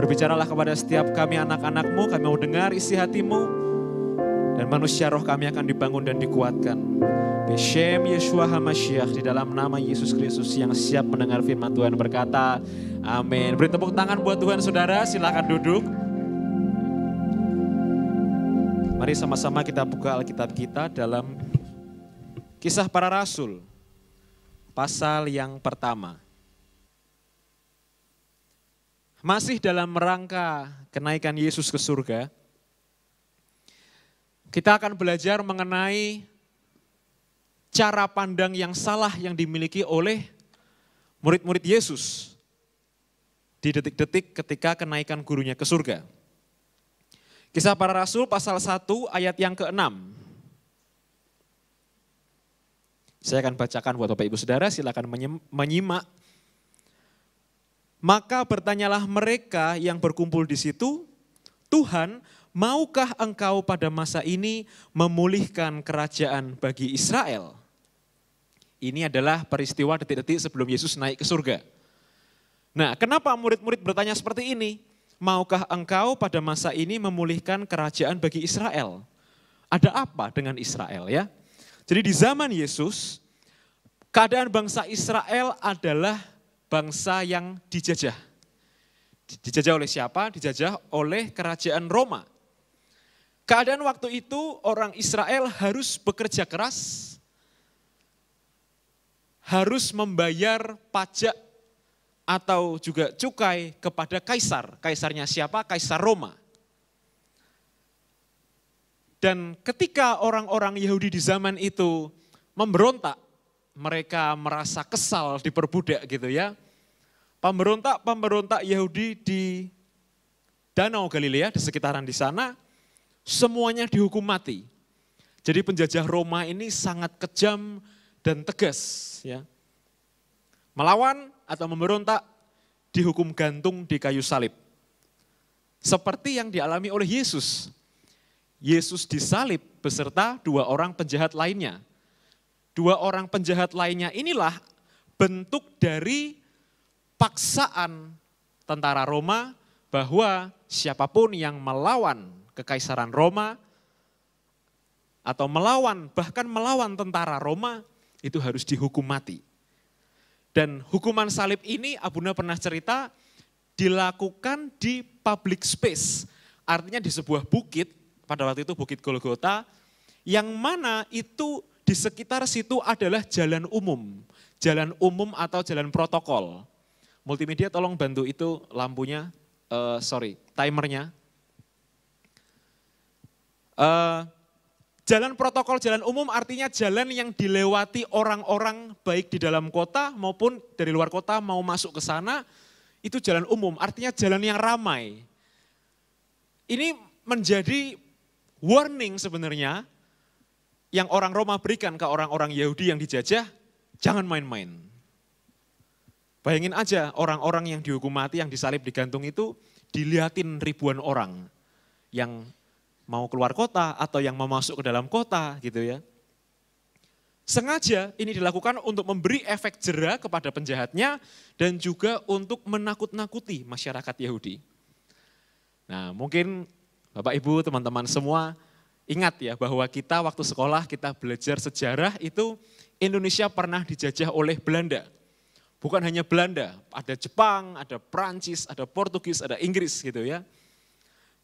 Berbicaralah kepada setiap kami anak-anak-Mu, kami mau dengar isi hati-Mu, dan manusia roh kami akan dibangun dan dikuatkan. Beshem Yeshua HaMashiach, di dalam nama Yesus Kristus yang siap mendengar firman Tuhan berkata, amin. Beri tepuk tangan buat Tuhan saudara, silakan duduk. Mari sama-sama kita buka Alkitab kita dalam Kisah Para Rasul, pasal yang pertama. Masih dalam rangka kenaikan Yesus ke surga, kita akan belajar mengenai cara pandang yang salah yang dimiliki oleh murid-murid Yesus di detik-detik ketika kenaikan gurunya ke surga. Kisah Para Rasul pasal 1 ayat yang ke-6. Saya akan bacakan buat Bapak Ibu Saudara, silakan menyimak. Maka bertanyalah mereka yang berkumpul di situ, Tuhan, maukah engkau pada masa ini memulihkan kerajaan bagi Israel? Ini adalah peristiwa detik-detik sebelum Yesus naik ke surga. Nah, kenapa murid-murid bertanya seperti ini? Maukah engkau pada masa ini memulihkan kerajaan bagi Israel? Ada apa dengan Israel ya? Jadi di zaman Yesus, keadaan bangsa Israel adalah bangsa yang dijajah. Dijajah oleh siapa? Dijajah oleh kerajaan Roma. Keadaan waktu itu orang Israel harus bekerja keras, harus membayar pajak atau juga cukai kepada kaisar. Kaisarnya siapa? Kaisar Roma. Dan ketika orang-orang Yahudi di zaman itu memberontak, mereka merasa kesal diperbudak gitu ya. Pemberontak Yahudi di Danau Galilea, di sekitaran di sana, semuanya dihukum mati. Jadi penjajah Roma ini sangat kejam dan tegas ya. Melawan atau memberontak dihukum gantung di kayu salib. Seperti yang dialami oleh Yesus. Yesus disalib beserta 2 orang penjahat lainnya. 2 orang penjahat lainnya inilah bentuk dari paksaan tentara Roma bahwa siapapun yang melawan kekaisaran Roma atau bahkan melawan tentara Roma itu harus dihukum mati. Dan hukuman salib ini Abuna pernah cerita dilakukan di public space. Artinya di sebuah bukit, pada waktu itu Bukit Golgota, yang mana itu di sekitar situ adalah jalan umum. Jalan umum atau jalan protokol. Multimedia tolong bantu itu lampunya, timernya. Jalan protokol, jalan umum artinya jalan yang dilewati orang-orang baik di dalam kota maupun dari luar kota mau masuk ke sana, itu jalan umum, artinya jalan yang ramai. Ini menjadi warning sebenarnya yang orang Roma berikan ke orang-orang Yahudi yang dijajah, jangan main-main. Bayangin aja orang-orang yang dihukum mati, yang disalib digantung itu dilihatin ribuan orang yang mau keluar kota atau yang mau masuk ke dalam kota gitu ya. Sengaja ini dilakukan untuk memberi efek jera kepada penjahatnya dan juga untuk menakut-nakuti masyarakat Yahudi. Nah mungkin Bapak Ibu teman-teman semua ingat ya bahwa kita waktu sekolah kita belajar sejarah itu Indonesia pernah dijajah oleh Belanda. Bukan hanya Belanda, ada Jepang, ada Prancis, ada Portugis, ada Inggris gitu ya.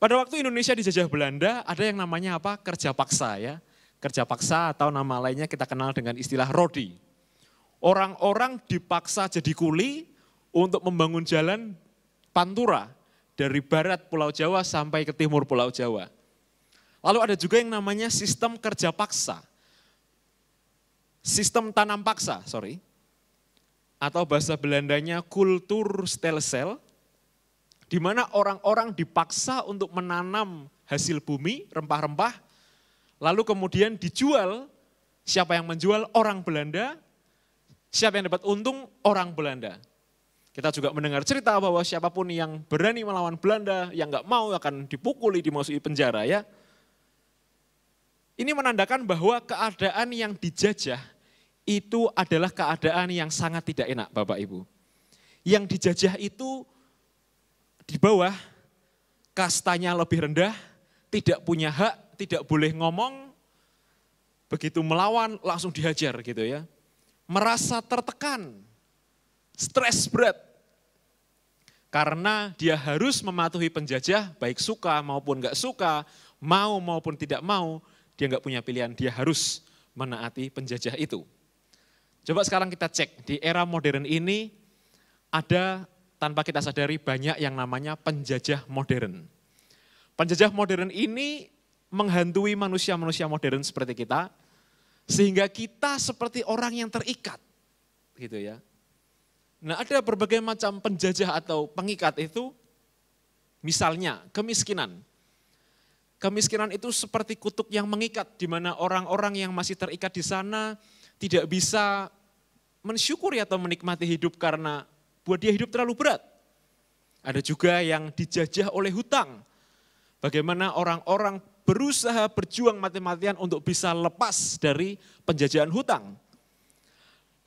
Pada waktu Indonesia dijajah Belanda, ada yang namanya apa? Kerja paksa ya. Kerja paksa atau nama lainnya kita kenal dengan istilah rodi. Orang-orang dipaksa jadi kuli untuk membangun jalan pantura dari barat Pulau Jawa sampai ke timur Pulau Jawa. Lalu ada juga yang namanya sistem kerja paksa. Sistem tanam paksa, atau bahasa Belandanya kulturstelsel, di mana orang-orang dipaksa untuk menanam hasil bumi, rempah-rempah, lalu kemudian dijual, siapa yang menjual? Orang Belanda, siapa yang dapat untung? Orang Belanda. Kita juga mendengar cerita bahwa siapapun yang berani melawan Belanda, yang nggak mau akan dipukuli, dimasuki penjara ya. Ini menandakan bahwa keadaan yang dijajah itu adalah keadaan yang sangat tidak enak Bapak Ibu. Yang dijajah itu di bawah kastanya lebih rendah, tidak punya hak, tidak boleh ngomong, begitu melawan langsung dihajar gitu ya. Merasa tertekan, stres berat, karena dia harus mematuhi penjajah, baik suka maupun enggak suka, mau maupun tidak mau, dia enggak punya pilihan, dia harus menaati penjajah itu. Coba sekarang kita cek, di era modern ini ada tanpa kita sadari banyak yang namanya penjajah modern. Penjajah modern ini menghantui manusia-manusia modern seperti kita, sehingga kita seperti orang yang terikat, gitu ya. Nah, ada berbagai macam penjajah atau pengikat itu, misalnya kemiskinan. Kemiskinan itu seperti kutuk yang mengikat, di mana orang-orang yang masih terikat di sana tidak bisa mensyukuri atau menikmati hidup karena buat dia hidup terlalu berat. Ada juga yang dijajah oleh hutang. Bagaimana orang-orang berusaha berjuang mati-matian untuk bisa lepas dari penjajahan hutang.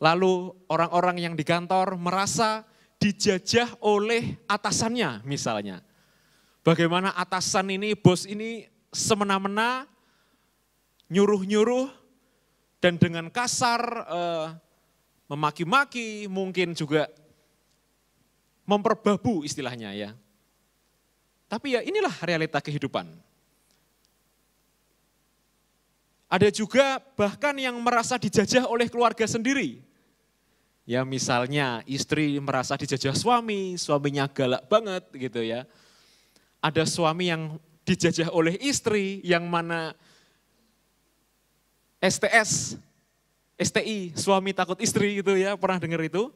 Lalu orang-orang yang di kantor merasa dijajah oleh atasannya misalnya. Bagaimana atasan ini, bos ini semena-mena, nyuruh-nyuruh, dan dengan kasar memaki-maki, mungkin juga memperbabu istilahnya ya. Tapi ya inilah realita kehidupan. Ada juga bahkan yang merasa dijajah oleh keluarga sendiri. Ya misalnya istri merasa dijajah suami, suaminya galak banget gitu ya. Ada suami yang dijajah oleh istri yang mana STI, suami takut istri gitu ya, pernah dengar itu?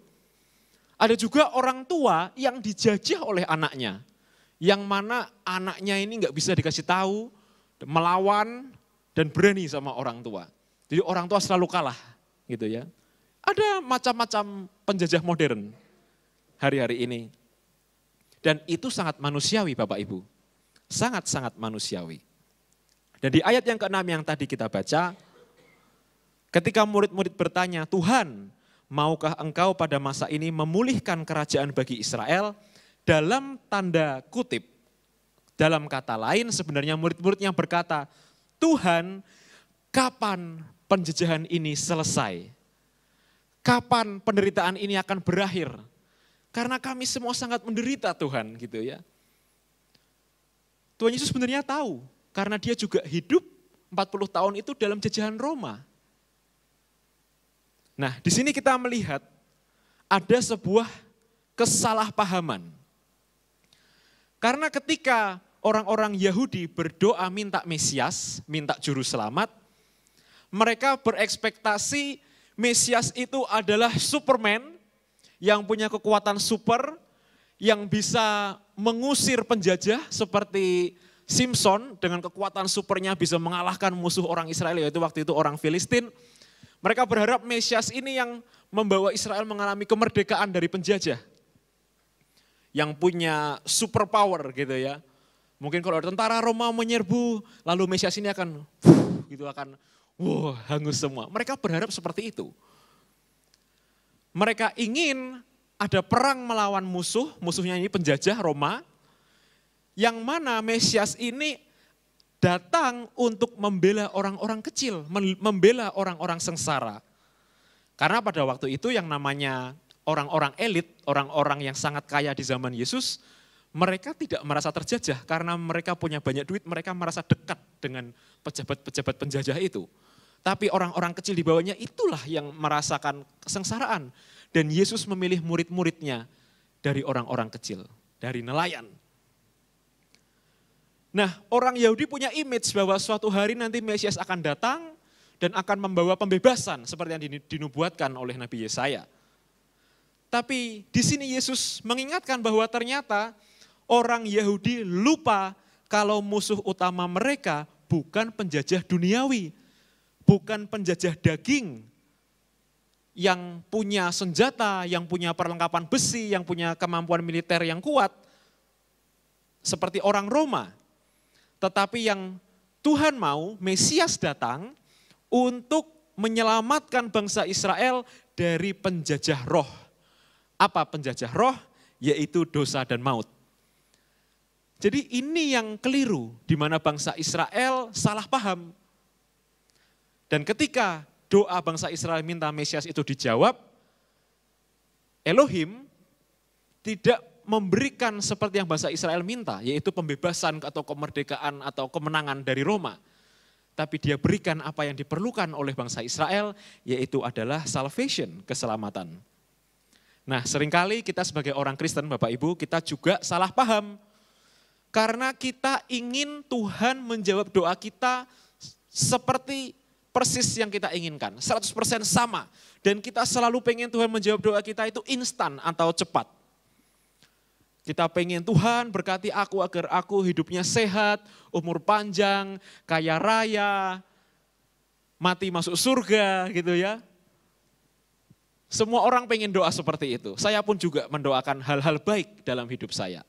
Ada juga orang tua yang dijajah oleh anaknya, yang mana anaknya ini nggak bisa dikasih tahu, melawan dan berani sama orang tua. Jadi orang tua selalu kalah gitu ya. Ada macam-macam penjajah modern hari-hari ini. Dan itu sangat manusiawi Bapak Ibu, sangat-sangat manusiawi. Dan di ayat yang ke-6 yang tadi kita baca, ketika murid-murid bertanya, Tuhan, maukah engkau pada masa ini memulihkan kerajaan bagi Israel? Dalam tanda kutip, dalam kata lain sebenarnya murid-muridnya berkata, Tuhan, kapan penjajahan ini selesai? Kapan penderitaan ini akan berakhir? Karena kami semua sangat menderita Tuhan gitu ya. Tuhan Yesus sebenarnya tahu, karena dia juga hidup 40 tahun itu dalam jajahan Roma. Nah, di sini kita melihat ada sebuah kesalahpahaman. Karena ketika orang-orang Yahudi berdoa minta Mesias, minta juru selamat, mereka berekspektasi Mesias itu adalah Superman yang punya kekuatan super, yang bisa mengusir penjajah seperti Simpson dengan kekuatan supernya bisa mengalahkan musuh orang Israel, yaitu waktu itu orang Filistin. Mereka berharap Mesias ini yang membawa Israel mengalami kemerdekaan dari penjajah. Yang punya super power gitu ya. Mungkin kalau tentara Roma menyerbu, lalu Mesias ini akan hangus semua. Mereka berharap seperti itu. Mereka ingin ada perang melawan musuh, musuhnya ini penjajah Roma, yang mana Mesias ini datang untuk membela orang-orang kecil, membela orang-orang sengsara. Karena pada waktu itu yang namanya orang-orang elit, orang-orang yang sangat kaya di zaman Yesus, mereka tidak merasa terjajah karena mereka punya banyak duit, mereka merasa dekat dengan pejabat-pejabat penjajah itu. Tapi orang-orang kecil di bawahnya itulah yang merasakan kesengsaraan. Dan Yesus memilih murid-muridnya dari orang-orang kecil, dari nelayan. Nah, orang Yahudi punya image bahwa suatu hari nanti Mesias akan datang dan akan membawa pembebasan seperti yang dinubuatkan oleh Nabi Yesaya. Tapi di sini Yesus mengingatkan bahwa ternyata orang Yahudi lupa kalau musuh utama mereka bukan penjajah duniawi, bukan penjajah daging yang punya senjata, yang punya perlengkapan besi, yang punya kemampuan militer yang kuat, seperti orang Roma. Tetapi yang Tuhan mau, Mesias datang untuk menyelamatkan bangsa Israel dari penjajah roh. Apa penjajah roh? Yaitu dosa dan maut. Jadi ini yang keliru, di mana bangsa Israel salah paham. Dan ketika doa bangsa Israel minta Mesias itu dijawab, Elohim tidak memberikan seperti yang bangsa Israel minta, yaitu pembebasan atau kemerdekaan atau kemenangan dari Roma. Tapi dia berikan apa yang diperlukan oleh bangsa Israel, yaitu adalah salvation, keselamatan. Nah, seringkali kita sebagai orang Kristen, Bapak Ibu, kita juga salah paham. Karena kita ingin Tuhan menjawab doa kita seperti persis yang kita inginkan, 100% sama. Dan kita selalu pengen Tuhan menjawab doa kita itu instan atau cepat. Kita pengen Tuhan berkati aku agar aku hidupnya sehat, umur panjang, kaya raya, mati masuk surga gitu ya. Semua orang pengen doa seperti itu. Saya pun juga mendoakan hal-hal baik dalam hidup saya.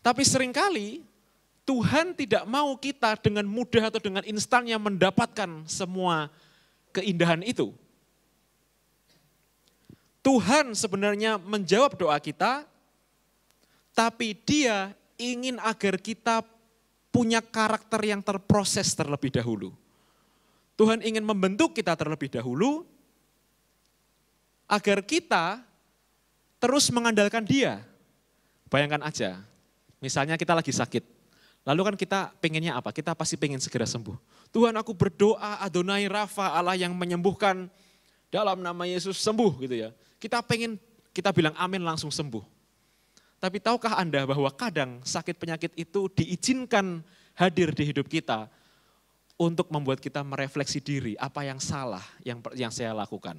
Tapi seringkali Tuhan tidak mau kita dengan mudah atau dengan instannya mendapatkan semua keindahan itu. Tuhan sebenarnya menjawab doa kita, tapi Dia ingin agar kita punya karakter yang terproses terlebih dahulu. Tuhan ingin membentuk kita terlebih dahulu, agar kita terus mengandalkan Dia. Bayangkan aja, misalnya kita lagi sakit, lalu kan kita pengennya apa? Kita pasti pengen segera sembuh. Tuhan, aku berdoa Adonai Rafa, Allah yang menyembuhkan, dalam nama Yesus sembuh gitu ya. Kita bilang amin langsung sembuh. Tapi tahukah Anda bahwa kadang sakit penyakit itu diizinkan hadir di hidup kita untuk membuat kita merefleksi diri apa yang salah yang saya lakukan.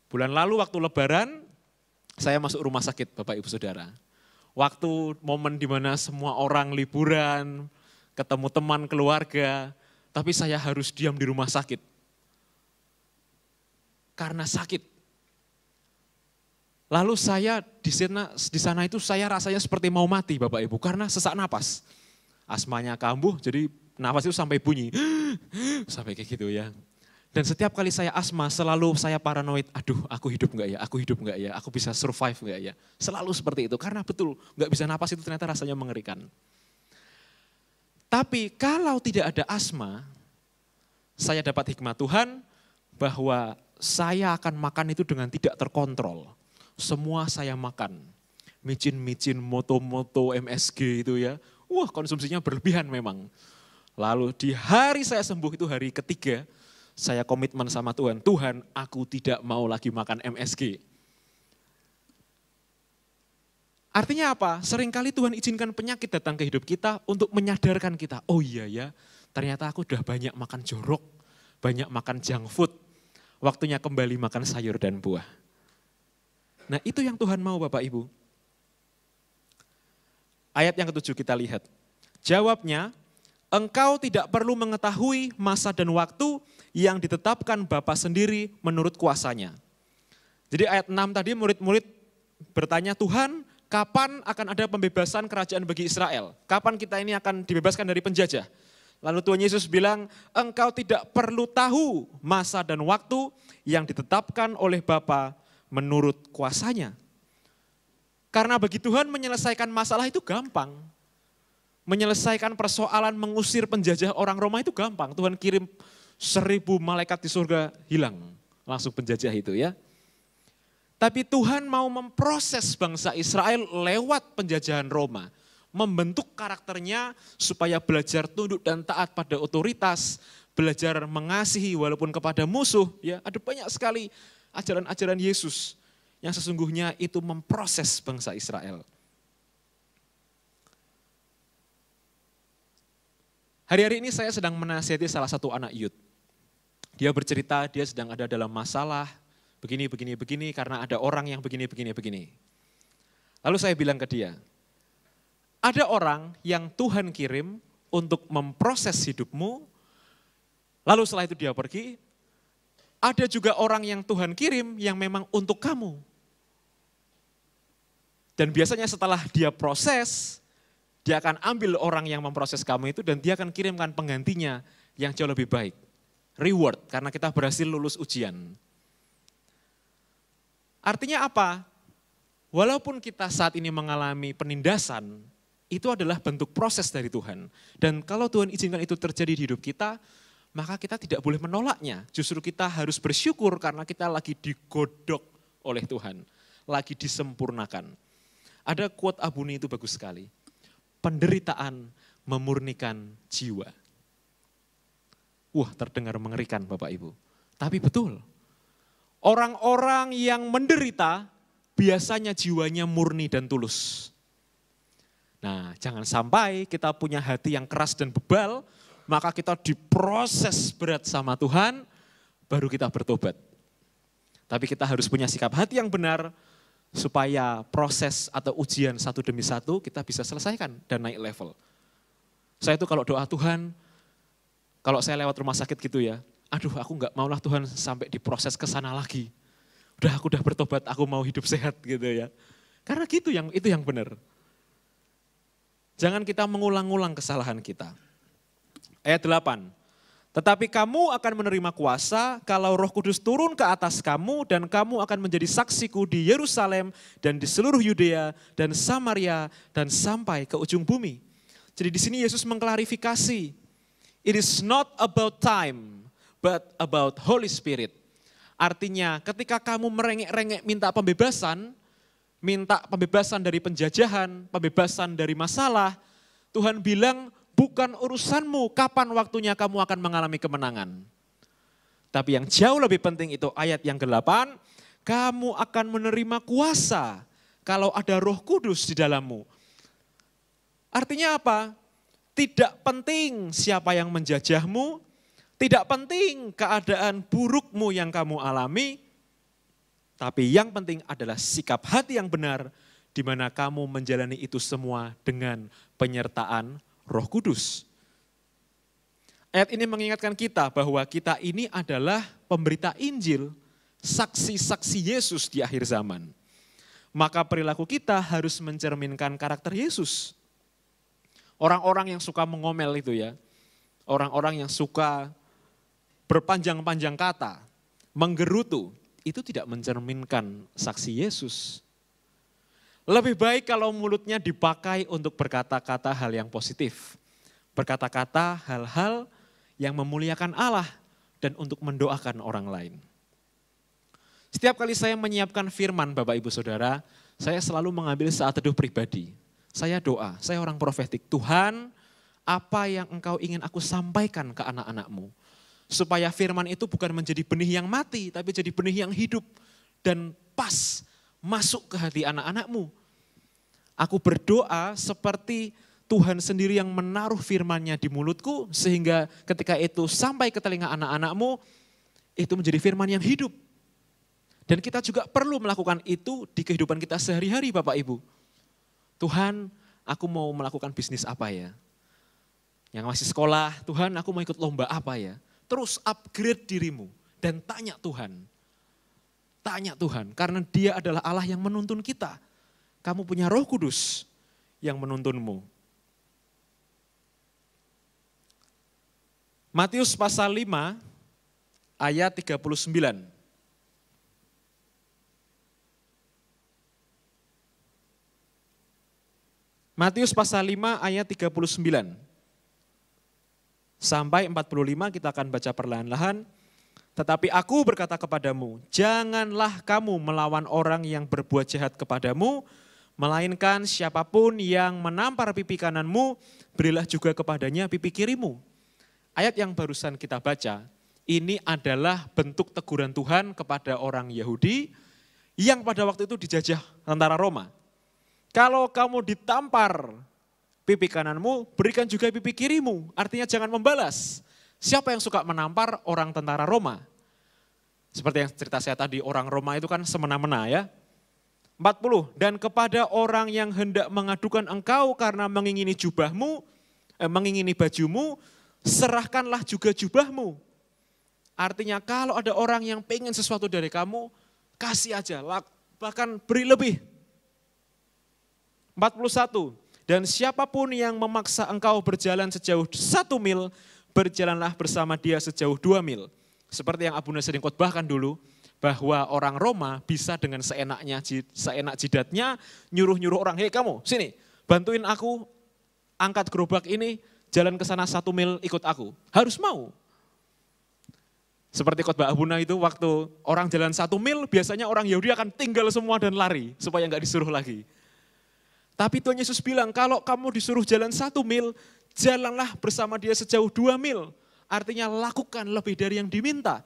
Bulan lalu waktu Lebaran, saya masuk rumah sakit Bapak Ibu Saudara. Waktu momen di mana semua orang liburan, ketemu teman, keluarga, tapi saya harus diam di rumah sakit. Karena sakit. Lalu saya di sana itu saya rasanya seperti mau mati Bapak Ibu, karena sesak napas. Asmanya kambuh, jadi nafas itu sampai bunyi, sampai kayak gitu ya. Dan setiap kali saya asma selalu saya paranoid, aduh aku hidup enggak ya, aku bisa survive enggak ya. Selalu seperti itu, karena betul enggak bisa napas itu ternyata rasanya mengerikan. Tapi kalau tidak ada asma, saya dapat hikmat Tuhan bahwa saya akan makan itu dengan tidak terkontrol. Semua saya makan, micin-micin, moto-moto, MSG itu ya. Wah konsumsinya berlebihan memang. Lalu di hari saya sembuh itu hari ketiga, saya komitmen sama Tuhan, Tuhan aku tidak mau lagi makan MSG. Artinya apa? Seringkali Tuhan izinkan penyakit datang ke hidup kita untuk menyadarkan kita, oh iya ya ternyata aku udah banyak makan jorok, banyak makan junk food, waktunya kembali makan sayur dan buah. Nah itu yang Tuhan mau Bapak Ibu. Ayat yang ke-7 kita lihat. Jawabnya, engkau tidak perlu mengetahui masa dan waktu yang ditetapkan Bapa sendiri menurut kuasanya. Jadi ayat 6 tadi murid-murid bertanya, Tuhan kapan akan ada pembebasan kerajaan bagi Israel? Kapan kita ini akan dibebaskan dari penjajah? Lalu Tuhan Yesus bilang, engkau tidak perlu tahu masa dan waktu yang ditetapkan oleh Bapa menurut kuasanya. Karena bagi Tuhan menyelesaikan masalah itu gampang. Menyelesaikan persoalan mengusir penjajah orang Roma itu gampang. Tuhan kirim 1000 malaikat di surga hilang. Langsung penjajah itu ya. Tapi Tuhan mau memproses bangsa Israel lewat penjajahan Roma. Membentuk karakternya supaya belajar tunduk dan taat pada otoritas. Belajar mengasihi walaupun kepada musuh. Ya, ada banyak sekali ajaran-ajaran Yesus yang sesungguhnya itu memproses bangsa Israel. Hari-hari ini saya sedang menasihati salah satu anak youth. Dia bercerita dia sedang ada dalam masalah begini karena ada orang yang begini. Lalu saya bilang ke dia, ada orang yang Tuhan kirim untuk memproses hidupmu, lalu setelah itu dia pergi. Ada juga orang yang Tuhan kirim yang memang untuk kamu. Dan biasanya setelah dia proses, dia akan ambil orang yang memproses kamu itu dan dia akan kirimkan penggantinya yang jauh lebih baik. Reward, karena kita berhasil lulus ujian. Artinya apa? Walaupun kita saat ini mengalami penindasan, itu adalah bentuk proses dari Tuhan. Dan kalau Tuhan izinkan itu terjadi di hidup kita, maka kita tidak boleh menolaknya. Justru kita harus bersyukur karena kita lagi digodok oleh Tuhan. Lagi disempurnakan. Ada quote Abuni itu bagus sekali. Penderitaan memurnikan jiwa. Wah, terdengar mengerikan Bapak Ibu. Tapi betul. Orang-orang yang menderita biasanya jiwanya murni dan tulus. Nah, jangan sampai kita punya hati yang keras dan bebal, maka kita diproses berat sama Tuhan, baru kita bertobat. Tapi kita harus punya sikap hati yang benar, supaya proses atau ujian satu demi satu kita bisa selesaikan dan naik level. Saya itu kalau doa Tuhan, kalau saya lewat rumah sakit gitu ya, aduh aku nggak maulah Tuhan sampai diproses ke sana lagi. Aku udah bertobat, aku mau hidup sehat gitu ya. Karena gitu itu yang benar. Jangan kita mengulang-ulang kesalahan kita. Ayat 8. Tetapi kamu akan menerima kuasa kalau Roh Kudus turun ke atas kamu dan kamu akan menjadi saksiku di Yerusalem dan di seluruh Yudea dan Samaria dan sampai ke ujung bumi. Jadi di sini Yesus mengklarifikasi, it is not about time but about Holy Spirit. Artinya ketika kamu merengek-rengek minta pembebasan dari penjajahan, pembebasan dari masalah, Tuhan bilang bukan urusanmu kapan waktunya kamu akan mengalami kemenangan. Tapi yang jauh lebih penting itu ayat yang ke-8, kamu akan menerima kuasa kalau ada Roh Kudus di dalammu. Artinya apa? Tidak penting siapa yang menjajahmu, tidak penting keadaan burukmu yang kamu alami, tapi yang penting adalah sikap hati yang benar di mana kamu menjalani itu semua dengan penyertaan Roh Kudus. Ayat ini mengingatkan kita bahwa kita ini adalah pemberita Injil, saksi-saksi Yesus di akhir zaman. Maka perilaku kita harus mencerminkan karakter Yesus. Orang-orang yang suka mengomel itu ya, orang-orang yang suka berpanjang-panjang kata, menggerutu, itu tidak mencerminkan saksi Yesus. Lebih baik kalau mulutnya dipakai untuk berkata-kata hal yang positif. Berkata-kata hal-hal yang memuliakan Allah dan untuk mendoakan orang lain. Setiap kali saya menyiapkan firman Bapak Ibu Saudara, saya selalu mengambil saat teduh pribadi. Saya doa, saya orang profetik. Tuhan, apa yang Engkau ingin aku sampaikan ke anak-anak-Mu? Supaya firman itu bukan menjadi benih yang mati, tapi jadi benih yang hidup dan pas masuk ke hati anak-anak-Mu. Aku berdoa seperti Tuhan sendiri yang menaruh firman-Nya di mulutku, sehingga ketika itu sampai ke telinga anak-anak-Mu, itu menjadi firman yang hidup. Dan kita juga perlu melakukan itu di kehidupan kita sehari-hari Bapak Ibu. Tuhan, aku mau melakukan bisnis apa ya? Yang masih sekolah, Tuhan aku mau ikut lomba apa ya? Terus upgrade dirimu dan tanya Tuhan. Tanya Tuhan, karena Dia adalah Allah yang menuntun kita. Kamu punya Roh Kudus yang menuntunmu. Matius pasal 5 ayat 39. Matius pasal 5 ayat 39. Sampai 45 kita akan baca perlahan-lahan. Tetapi aku berkata kepadamu, janganlah kamu melawan orang yang berbuat jahat kepadamu, melainkan siapapun yang menampar pipi kananmu, berilah juga kepadanya pipi kirimu. Ayat yang barusan kita baca, ini adalah bentuk teguran Tuhan kepada orang Yahudi yang pada waktu itu dijajah tentara Roma. Kalau kamu ditampar pipi kananmu, berikan juga pipi kirimu. Artinya jangan membalas. Siapa yang suka menampar? Orang tentara Roma. Seperti yang cerita saya tadi, orang Roma itu kan semena-mena ya. 40, dan kepada orang yang hendak mengadukan engkau karena mengingini mengingini bajumu, serahkanlah juga jubahmu. Artinya kalau ada orang yang pengen sesuatu dari kamu, kasih aja, bahkan beri lebih. 41, dan siapapun yang memaksa engkau berjalan sejauh 1 mil, berjalanlah bersama dia sejauh 2 mil. Seperti yang Abuna sering khotbahkan dulu, bahwa orang Roma bisa dengan seenak jidatnya nyuruh-nyuruh orang, hei kamu sini bantuin aku angkat gerobak ini, jalan ke sana 1 mil ikut aku. Harus mau. Seperti khotbah Abuna itu waktu orang jalan 1 mil biasanya orang Yahudi akan tinggal semua dan lari supaya nggak disuruh lagi. Tapi Tuhan Yesus bilang kalau kamu disuruh jalan 1 mil, jalanlah bersama dia sejauh 2 mil. Artinya lakukan lebih dari yang diminta.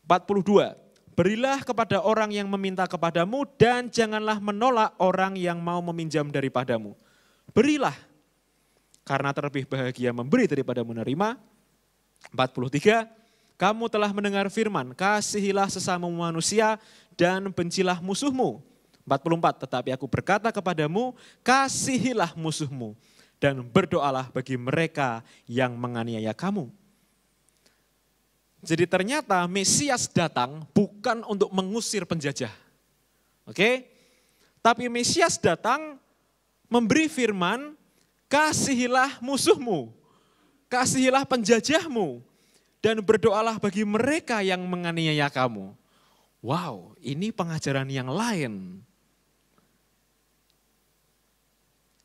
42, berilah kepada orang yang meminta kepadamu dan janganlah menolak orang yang mau meminjam daripadamu. Berilah, karena terlebih bahagia memberi daripada menerima. 43, kamu telah mendengar firman, kasihilah sesama manusia dan bencilah musuhmu. 44, tetapi aku berkata kepadamu, kasihilah musuhmu dan berdoalah bagi mereka yang menganiaya kamu. Jadi ternyata Mesias datang bukan untuk mengusir penjajah. Oke? Tapi Mesias datang memberi firman, kasihilah musuhmu, kasihilah penjajahmu, dan berdoalah bagi mereka yang menganiaya kamu. Wow, ini pengajaran yang lain.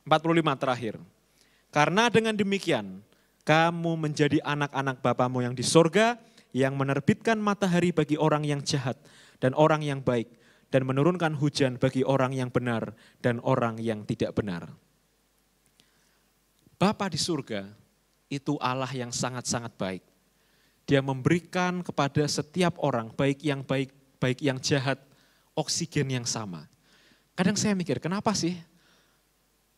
45 terakhir. Karena dengan demikian, kamu menjadi anak-anak Bapamu yang di sorga, yang menerbitkan matahari bagi orang yang jahat dan orang yang baik, dan menurunkan hujan bagi orang yang benar dan orang yang tidak benar. Bapa di surga itu Allah yang sangat-sangat baik. Dia memberikan kepada setiap orang, baik yang jahat, oksigen yang sama. Kadang saya mikir, kenapa sih?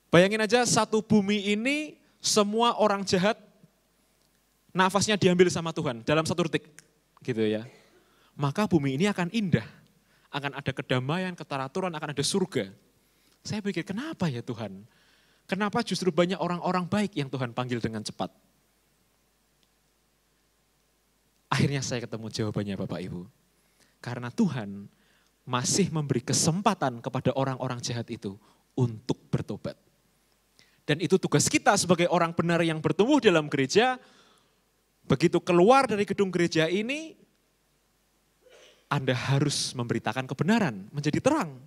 Bayangin aja satu bumi ini semua orang jahat nafasnya diambil sama Tuhan dalam 1 detik, gitu ya. Maka bumi ini akan indah, akan ada kedamaian, keteraturan, akan ada surga. Saya pikir kenapa ya Tuhan? Kenapa justru banyak orang-orang baik yang Tuhan panggil dengan cepat? Akhirnya saya ketemu jawabannya Bapak Ibu. Karena Tuhan masih memberi kesempatan kepada orang-orang jahat itu untuk bertobat. Dan itu tugas kita sebagai orang benar yang bertumbuh dalam gereja. Begitu keluar dari gedung gereja ini, Anda harus memberitakan kebenaran, menjadi terang.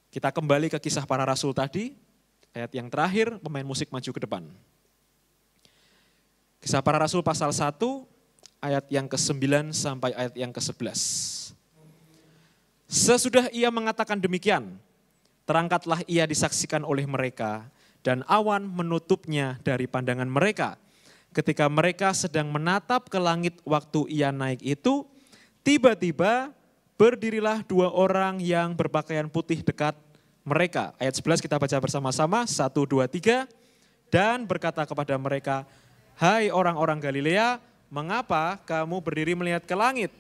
Kita kembali ke kisah para rasul tadi, ayat yang terakhir, pemain musik maju ke depan. Kisah para rasul pasal 1, ayat yang ke-9 sampai ayat yang ke-11. Sesudah ia mengatakan demikian, terangkatlah ia disaksikan oleh mereka, dan awan menutupnya dari pandangan mereka. Ketika mereka sedang menatap ke langit waktu ia naik itu, tiba-tiba berdirilah 2 orang yang berpakaian putih dekat mereka. Ayat 11 kita baca bersama-sama, 1, 2, 3. Dan berkata kepada mereka, hai orang-orang Galilea, mengapa kamu berdiri melihat ke langit?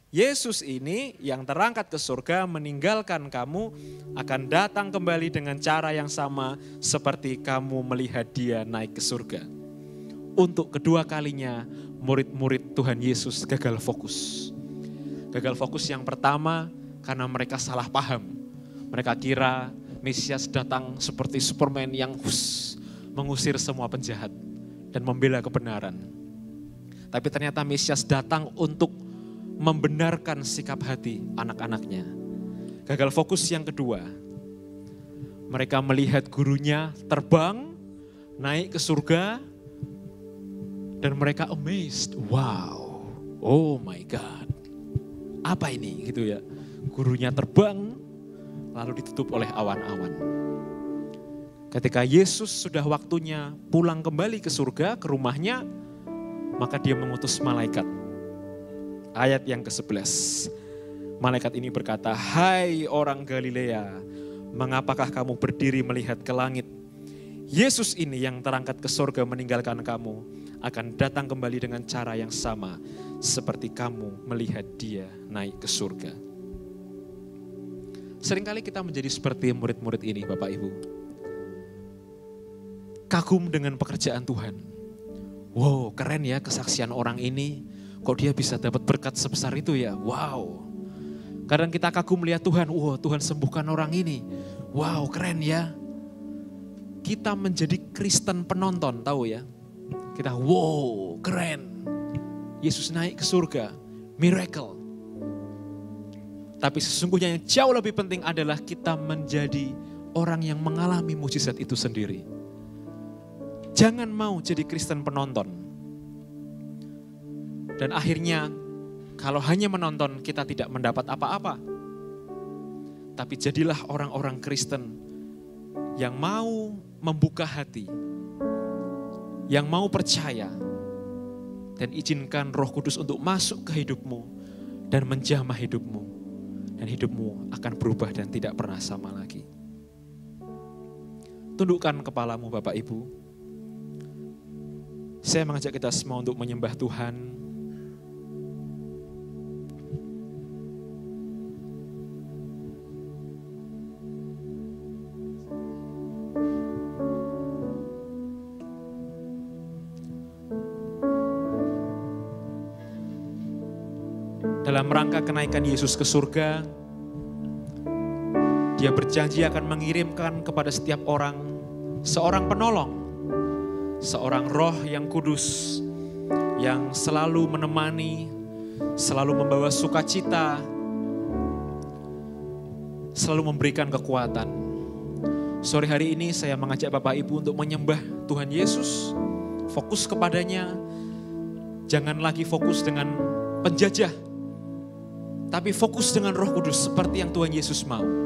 Yesus ini yang terangkat ke surga meninggalkan kamu akan datang kembali dengan cara yang sama seperti kamu melihat dia naik ke surga. Untuk kedua kalinya murid-murid Tuhan Yesus gagal fokus. Gagal fokus yang pertama karena mereka salah paham. Mereka kira Mesias datang seperti Superman yang mengusir semua penjahat dan membela kebenaran. Tapi ternyata Mesias datang untuk membenarkan sikap hati anak-anaknya. Gagal fokus yang kedua, mereka melihat gurunya terbang, naik ke surga, dan mereka amazed, wow, oh my God, apa ini gitu ya. Gurunya terbang, lalu ditutup oleh awan-awan. Ketika Yesus sudah waktunya pulang kembali ke surga, ke rumahnya, maka dia mengutus malaikat. Ayat yang ke-11, malaikat ini berkata, hai orang Galilea, mengapakah kamu berdiri melihat ke langit? Yesus ini yang terangkat ke surga meninggalkan kamu, akan datang kembali dengan cara yang sama seperti kamu melihat dia naik ke surga. Seringkali kita menjadi seperti murid-murid ini Bapak Ibu. Kagum dengan pekerjaan Tuhan. Wow, keren ya kesaksian orang ini. Kok dia bisa dapat berkat sebesar itu ya? Wow. Kadang kita kagum melihat Tuhan, wow Tuhan sembuhkan orang ini. Wow, keren ya. Kita menjadi Kristen penonton, tahu ya. Kita wow, keren. Yesus naik ke surga, miracle. Tapi sesungguhnya yang jauh lebih penting adalah kita menjadi orang yang mengalami mujizat itu sendiri. Jangan mau jadi Kristen penonton. Dan akhirnya kalau hanya menonton kita tidak mendapat apa-apa. Tapi jadilah orang-orang Kristen yang mau membuka hati, yang mau percaya, dan izinkan Roh Kudus untuk masuk ke hidupmu dan menjamah hidupmu. Dan hidupmu akan berubah dan tidak pernah sama lagi. Tundukkan kepalamu Bapak Ibu. Saya mengajak kita semua untuk menyembah Tuhan. Dalam rangka kenaikan Yesus ke surga, Dia berjanji akan mengirimkan kepada setiap orang seorang penolong, seorang Roh yang kudus, yang selalu menemani, selalu membawa sukacita, selalu memberikan kekuatan. Sore hari ini saya mengajak Bapak Ibu untuk menyembah Tuhan Yesus, fokus kepadanya, jangan lagi fokus dengan penjajah, tapi fokus dengan Roh Kudus seperti yang Tuhan Yesus mau.